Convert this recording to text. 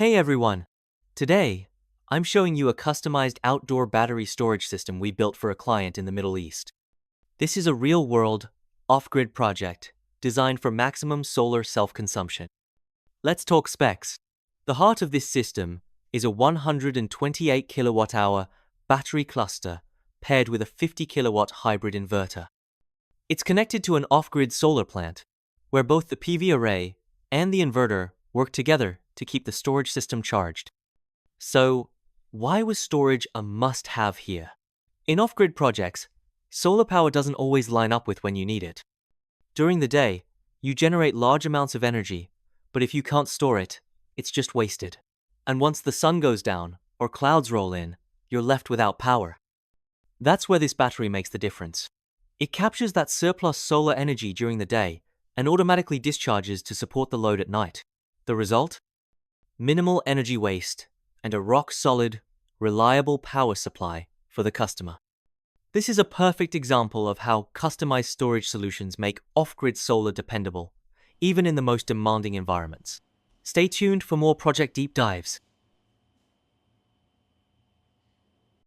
Hey everyone! Today, I'm showing you a customized outdoor battery storage system we built for a client in the Middle East. This is a real-world, off-grid project designed for maximum solar self-consumption. Let's talk specs. The heart of this system is a 128 kilowatt-hour battery cluster paired with a 50 kilowatt hybrid inverter. It's connected to an off-grid solar plant, where both the PV array and the inverter work together to keep the storage system charged. So, why was storage a must-have here? In off-grid projects, solar power doesn't always line up with when you need it. During the day, you generate large amounts of energy, but if you can't store it, it's just wasted. And once the sun goes down or clouds roll in, you're left without power. That's where this battery makes the difference. It captures that surplus solar energy during the day and automatically discharges to support the load at night. The result? Minimal energy waste and a rock-solid, reliable power supply for the customer. This is a perfect example of how customized storage solutions make off-grid solar dependable, even in the most demanding environments. Stay tuned for more project deep dives.